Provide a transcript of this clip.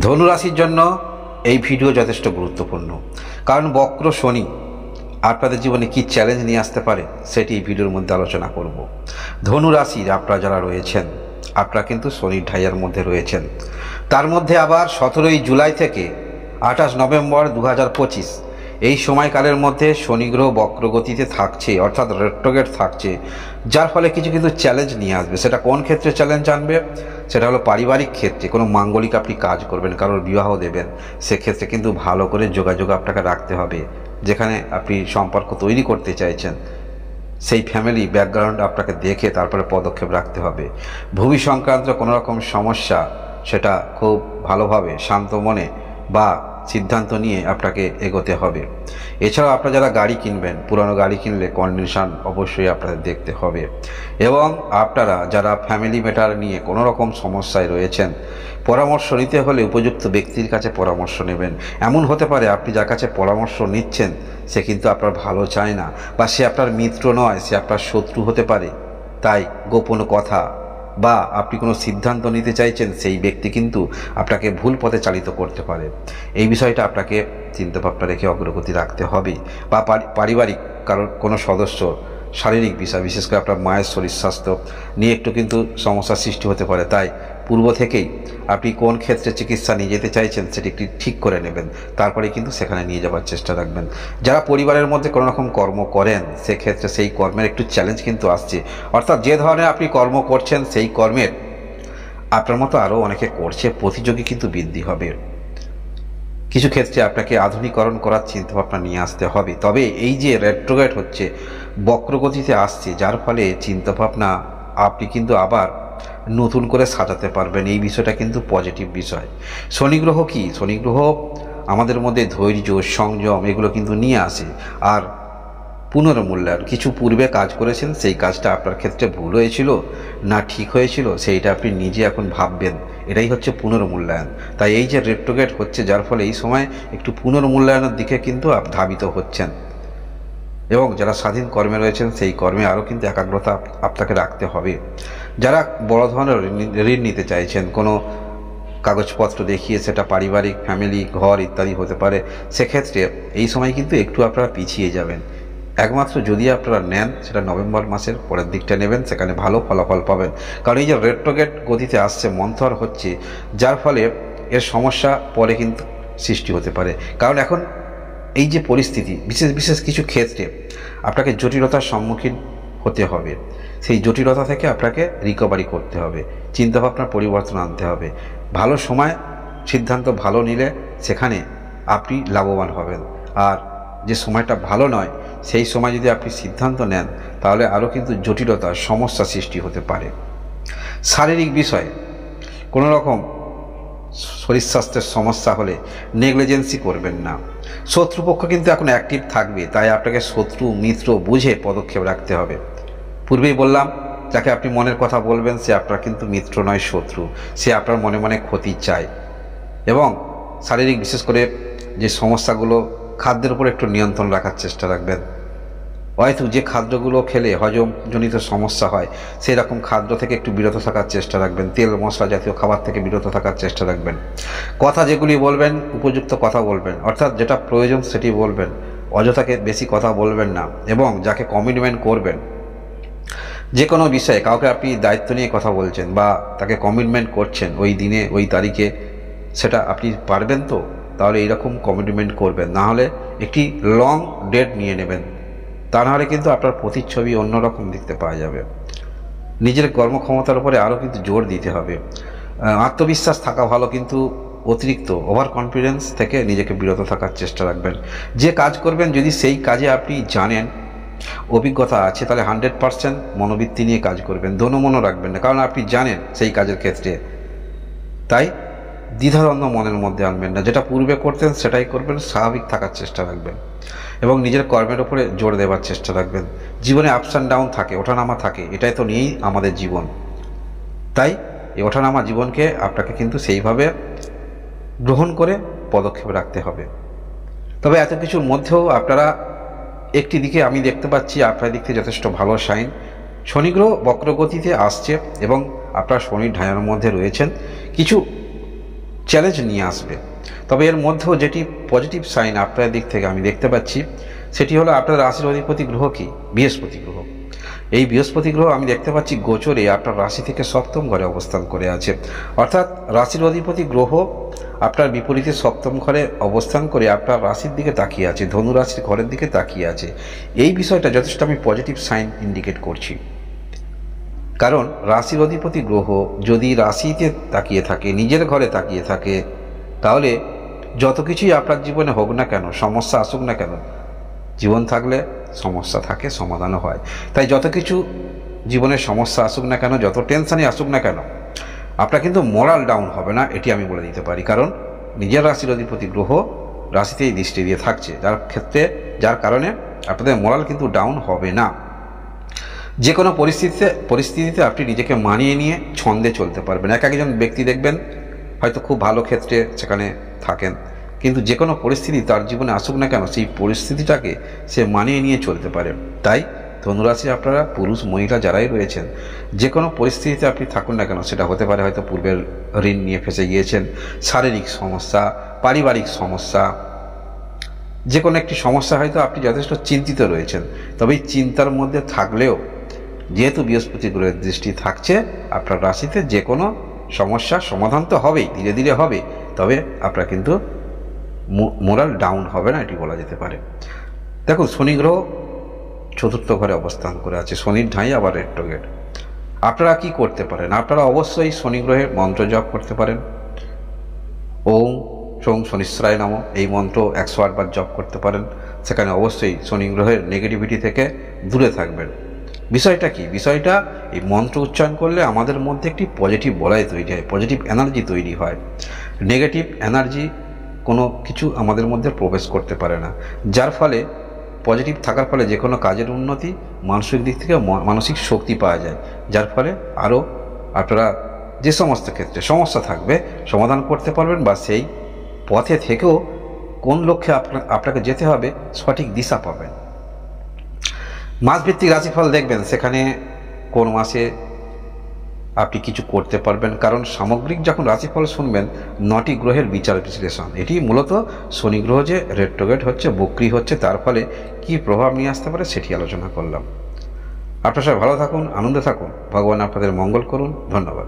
ধনু রাশির জন্য এই ভিডিও যথেষ্ট গুরুত্বপূর্ণ, কারণ বক্র শনি আপনাদের জীবনে কি চ্যালেঞ্জ নিয়ে আসতে পারে সেটি এই ভিডিওর মধ্যে আলোচনা করব। ধনু রাশির আপনারা যারা রয়েছেন, আপনারা কিন্তু শনির ঢাইয়ার মধ্যে রয়েছেন। তার মধ্যে আবার 17 জুলাই থেকে 28 নভেম্বর 2025 এই সময়কালের মধ্যে শনি গ্রহ বক্রগতিতে থাকছে, অর্থাৎ রেট্রোগেট থাকছে, যার ফলে কিছু কিন্তু চ্যালেঞ্জ নিয়ে আসবে। সেটা কোন ক্ষেত্রে চ্যালেঞ্জ আনবে? সেটা হলো পারিবারিক ক্ষেত্রে। কোনো মাঙ্গলিক আপনি কাজ করবেন, কারোর বিবাহ দেবেন, সেক্ষেত্রে কিন্তু ভালো করে যোগাযোগ আপনাকে রাখতে হবে। যেখানে আপনি সম্পর্ক তৈরি করতে চাইছেন সেই ফ্যামিলি ব্যাকগ্রাউন্ড আপনাকে দেখে তারপরে পদক্ষেপ রাখতে হবে। ভূমি সংক্রান্ত কোনো রকম সমস্যা, সেটা খুব ভালোভাবে শান্ত মনে বা সিদ্ধান্ত নিয়ে আপনাকে এগোতে হবে। এছাড়াও আপনারা যারা গাড়ি কিনবেন, পুরানো গাড়ি কিনলে কন্ডিশন অবশ্যই আপনাদের দেখতে হবে। এবং আপনারা যারা ফ্যামিলি ম্যাটার নিয়ে কোনো রকম সমস্যায় রয়েছেন, পরামর্শ নিতে হলে উপযুক্ত ব্যক্তির কাছে পরামর্শ নেবেন। এমন হতে পারে আপনি যার কাছে পরামর্শ নিচ্ছেন সে কিন্তু আপনার ভালো চায় না, বা সে আপনার মিত্র নয়, সে আপনার শত্রু হতে পারে। তাই গোপন কথা বা আপনি কোনো সিদ্ধান্ত নিতে চাইছেন, সেই ব্যক্তি কিন্তু আপনাকে ভুল পথে চালিত করতে পারে। এই বিষয়টা আপনাকে চিন্তাভাবনা রেখে অগ্রগতি রাখতে হবে। বা পারিবারিক কারোর কোনো সদস্য শারীরিক বিষয়, বিশেষ করে আপনার মায়ের শরীর স্বাস্থ্য নিয়ে একটু কিন্তু সমস্যার সৃষ্টি হতে পারে। তাই পূর্ব থেকেই আপনি কোন ক্ষেত্রে চিকিৎসা নিয়ে যেতে চাইছেন সেটি একটি ঠিক করে নেবেন, তারপরে কিন্তু সেখানে নিয়ে যাওয়ার চেষ্টা রাখবেন। যারা পরিবারের মধ্যে কোনো রকম কর্ম করেন, সেক্ষেত্রে সেই কর্মের একটু চ্যালেঞ্জ কিন্তু আসছে। অর্থাৎ যে ধরনের আপনি কর্ম করছেন সেই কর্মের আপনার মতো আরও অনেকে করছে, প্রতিযোগী কিন্তু বৃদ্ধি হবে। কিছু ক্ষেত্রে আপনাকে আধুনিকরণ করার চিন্তাভাবনা নিয়ে আসতে হবে। তবে এই যে রেট্রোগ্রেড হচ্ছে, বক্রগতিতে আসছে, যার ফলে চিন্তাভাবনা আপনি কিন্তু আবার নতুন করে সাজাতে পারবেন। এই বিষয়টা কিন্তু পজিটিভ বিষয়। শনি গ্রহ কি? শনি গ্রহ আমাদের মধ্যে ধৈর্য, সংযম এগুলো কিন্তু নিয়ে আসে। আর পুনর্মূল্যায়ন, কিছু পূর্বে কাজ করেছেন, সেই কাজটা আপনার ক্ষেত্রে ভুল হয়েছিল না ঠিক হয়েছিল, সেইটা আপনি নিজে এখন ভাববেন। এটাই হচ্ছে পুনর্মূল্যায়ন। তাই এই যে রেট্রোগ্রেড হচ্ছে, যার ফলে এই সময় একটু পুনর্মূল্যায়নের দিকে কিন্তু ধাবিত হচ্ছেন। এবং যারা স্বাধীন কর্মে রয়েছেন, সেই কর্মে আরও কিন্তু একাগ্রতা আপনাকে রাখতে হবে। যারা বড় ধরনের ঋণ নিতে চাইছেন, কোনো কাগজপত্র দেখিয়ে, সেটা পারিবারিক, ফ্যামিলি, ঘর ইত্যাদি হতে পারে, সেক্ষেত্রে এই সময় কিন্তু একটু আপনারা পিছিয়ে যাবেন। একমাত্র যদি আপনারা নেন, সেটা নভেম্বর মাসের পরের দিকটা নেবেন, সেখানে ভালো ফলাফল পাবেন। কারণ এই যে রেট্রোগ্রেড গতিতে আসছে, মন্থর হচ্ছে, যার ফলে এর সমস্যা পরে কিন্তু সৃষ্টি হতে পারে। কারণ এখন এই যে পরিস্থিতি, বিশেষ কিছু ক্ষেত্রে আপনাকে জটিলতার সম্মুখীন হতে হবে। সেই জটিলতা থেকে আপনাকে রিকভারি করতে হবে, চিন্তাভাবনার পরিবর্তন আনতে হবে। ভালো সময় সিদ্ধান্ত ভালো নিলে সেখানে আপনি লাভবান হবেন। আর যে সময়টা ভালো নয়, সেই সময় যদি আপনি সিদ্ধান্ত নেন, তাহলে আরও কিন্তু জটিলতার সমস্যা সৃষ্টি হতে পারে। শারীরিক বিষয়ে কোনো রকম শরীর স্বাস্থ্যের সমস্যা হলে নেগলিজেন্সি করবেন না। শত্রুপক্ষ কিন্তু এখন অ্যাক্টিভ থাকবে, তাই আপনাকে শত্রু মিত্র বুঝে পদক্ষেপ রাখতে হবে। পূর্বেই বললাম, যাকে আপনি মনের কথা বলবেন সে আপনার কিন্তু মিত্র নয়, শত্রু। সে আপনার মনে মনে ক্ষতি চায়। এবং শারীরিক বিশেষ করে যে সমস্যাগুলো, খাদ্যের উপর একটু নিয়ন্ত্রণ রাখার চেষ্টা রাখবেন। হয়তো যে খাদ্যগুলো খেলে হজমজনিত সমস্যা হয়, সেই রকম খাদ্য থেকে একটু বিরত থাকার চেষ্টা রাখবেন। তেল মশলা জাতীয় খাবার থেকে বিরত থাকার চেষ্টা রাখবেন। কথা যেগুলি বলবেন, উপযুক্ত কথা বলবেন, অর্থাৎ যেটা প্রয়োজন সেটি বলবেন। অযথাকে বেশি কথা বলবেন না। এবং যাকে কমিটমেন্ট করবেন, যে কোনো বিষয়ে কাউকে আপনি দায়িত্ব নিয়ে কথা বলছেন বা তাকে কমিটমেন্ট করছেন ওই দিনে ওই তারিখে, সেটা আপনি পারবেন তো? তাহলে এইরকম কমিটমেন্ট করবেন। না হলে একটি লং ডেট নিয়ে নেবেন, তা নাহলে কিন্তু আপনার প্রতিচ্ছবি অন্যরকম দেখতে পাওয়া যাবে। নিজের কর্মক্ষমতার উপরে আরও কিন্তু জোর দিতে হবে। আত্মবিশ্বাস থাকা ভালো, কিন্তু অতিরিক্ত ওভার কনফিডেন্স থেকে নিজেকে বিরত থাকার চেষ্টা রাখবেন। যে কাজ করবেন, যদি সেই কাজে আপনি জানেন, অভিজ্ঞতা আছে, তাহলে 100% মনোবৃত্তি নিয়ে কাজ করবেন। দোনো রাখবেন না, কারণ আপনি জানেন সেই কাজের ক্ষেত্রে। তাই দ্বিধাদ্বন্দ্ব মনের মধ্যে আনবেন না। যেটা পূর্বে করতেন সেটাই করবেন, স্বাভাবিক থাকার চেষ্টা রাখবেন এবং নিজের কর্মের উপরে জোর দেওয়ার চেষ্টা রাখবেন। জীবনে আপস অ্যান্ড ডাউন থাকে, ওঠানামা থাকে, এটাই তো নিয়েই আমাদের জীবন। তাই এই ওঠানামা জীবনকে আপনাকে কিন্তু সেইভাবে গ্রহণ করে পদক্ষেপ রাখতে হবে। তবে এত কিছুর মধ্যেও আপনারা একটি দিকে আমি দেখতে পাচ্ছি, আপনার দিক থেকে যথেষ্ট ভালো সাইন। শনি গ্রহ বক্রগতিতে আসছে এবং আপনার শনির ঢাইয়ার মধ্যে রয়েছেন। কিছু চ্যালেঞ্জ নিয়ে আসবে। তবে এর মধ্যেও যেটি পজিটিভ সাইন আপনার দিক থেকে আমি দেখতে পাচ্ছি, সেটি হলো আপনার রাশির অধিপতি গ্রহ কি? বৃহস্পতি গ্রহ। এই বৃহস্পতি গ্রহ আমি দেখতে পাচ্ছি গোচরে আপনার রাশি থেকে সপ্তম ঘরে অবস্থান করে আছে। অর্থাৎ রাশির অধিপতি গ্রহ আপনার বিপরীতে সপ্তম ঘরে অবস্থান করে আপনার রাশির দিকে তাকিয়ে আছে, ধনু রাশির ঘরের দিকে তাকিয়ে আছে। এই বিষয়টা যথেষ্ট আমি পজিটিভ সাইন ইন্ডিকেট করছি। কারণ রাশির অধিপতি গ্রহ যদি রাশিতে তাকিয়ে থাকে, নিজের ঘরে তাকিয়ে থাকে, তাহলে যত কিছুই আপনার জীবনে হোক না কেন, সমস্যা আসুক না কেন, জীবন থাকলে সমস্যা থাকে, সমাধানও হয়। তাই যত কিছু জীবনের সমস্যা আসুক না কেন, যত টেনশনই আসুক না কেন, আপনার কিন্তু মোরাল ডাউন হবে না, এটি আমি বলে দিতে পারি। কারণ নিজের রাশির অধিপতি গ্রহ রাশিতেই দৃষ্টি দিয়ে থাকছে, যার কারণে আপনাদের মোরাল কিন্তু ডাউন হবে না। যে কোনো পরিস্থিতিতে আপনি নিজেকে মানিয়ে নিয়ে ছন্দে চলতে পারবেন। একজন ব্যক্তি দেখবেন হয়তো খুব ভালো ক্ষেত্রে সেখানে থাকেন, কিন্তু যে কোনো পরিস্থিতি তার জীবনে আসুক না কেন, সেই পরিস্থিতিটাকে সে মানিয়ে নিয়ে চলতে পারে। তাই ধনুরাশি আপনারা পুরুষ মহিলা যারাই রয়েছেন, যে কোনো পরিস্থিতিতে আপনি থাকুন না কেন, সেটা হতে পারে হয়তো পূর্বের ঋণ নিয়ে ফেঁসে গিয়েছেন, শারীরিক সমস্যা, পারিবারিক সমস্যা, যে কোনো একটি সমস্যা হয়তো আপনি যথেষ্ট চিন্তিত রয়েছেন। তবে এই চিন্তার মধ্যে থাকলেও যেহেতু বৃহস্পতি গ্রহের দৃষ্টি থাকছে আপনার রাশিতে, যে কোনো সমস্যার সমাধান তো হবেই, ধীরে ধীরে হবে, তবে আপনার কিন্তু মোরাল ডাউন হবে না, এটি বলা যেতে পারে। দেখুন, শনি গ্রহ চতুর্থ ঘরে অবস্থান করে আছে, শনির ঢাই আবার রেট্রোগেট। আপনারা কি করতে পারেন? আপনারা অবশ্যই শনি গ্রহের মন্ত্র জপ করতে পারেন। ওম সোম শনিশ্চরায় নমঃ এই মন্ত্র 108 বার জপ করতে পারেন। সেখানে অবশ্যই শনি গ্রহের নেগেটিভিটি থেকে দূরে থাকবেন। বিষয়টা কি? বিষয়টা এই মন্ত্র উচ্চারণ করলে আমাদের মধ্যে একটি পজিটিভ বলয় তৈরি হয়, পজিটিভ এনার্জি তৈরি হয়। নেগেটিভ এনার্জি কোনো কিছু আমাদের মধ্যে প্রবেশ করতে পারে না, যার ফলে পজিটিভ থাকার ফলে যে কোনো কাজের উন্নতি, মানসিক দিক থেকে মানসিক শক্তি পাওয়া যায়, যার ফলে আরও আপনারা যে সমস্ত ক্ষেত্রে সমস্যা থাকবে সমাধান করতে পারবেন, বা সেই পথে থেকেও কোন লক্ষ্যে আপনাকে যেতে হবে সঠিক দিশা পাবেন। মাসভিত্তিক রাশিফল দেখবেন, সেখানে কোন মাসে আপনি কিছু করতে পারবেন। কারণ সামগ্রিক যখন রাশিফল শুনবেন 9টি গ্রহের বিচার বিশ্লেষণ, এটি মূলত শনি গ্রহ যে রেট্রোগেট হচ্ছে, বক্রী হচ্ছে, তার ফলে কি প্রভাব নিয়ে আসতে পারে সেটি আলোচনা করলাম। আপনারা সবাই ভালো থাকুন, আনন্দে থাকুন, ভগবান আপনাদের মঙ্গল করুন। ধন্যবাদ।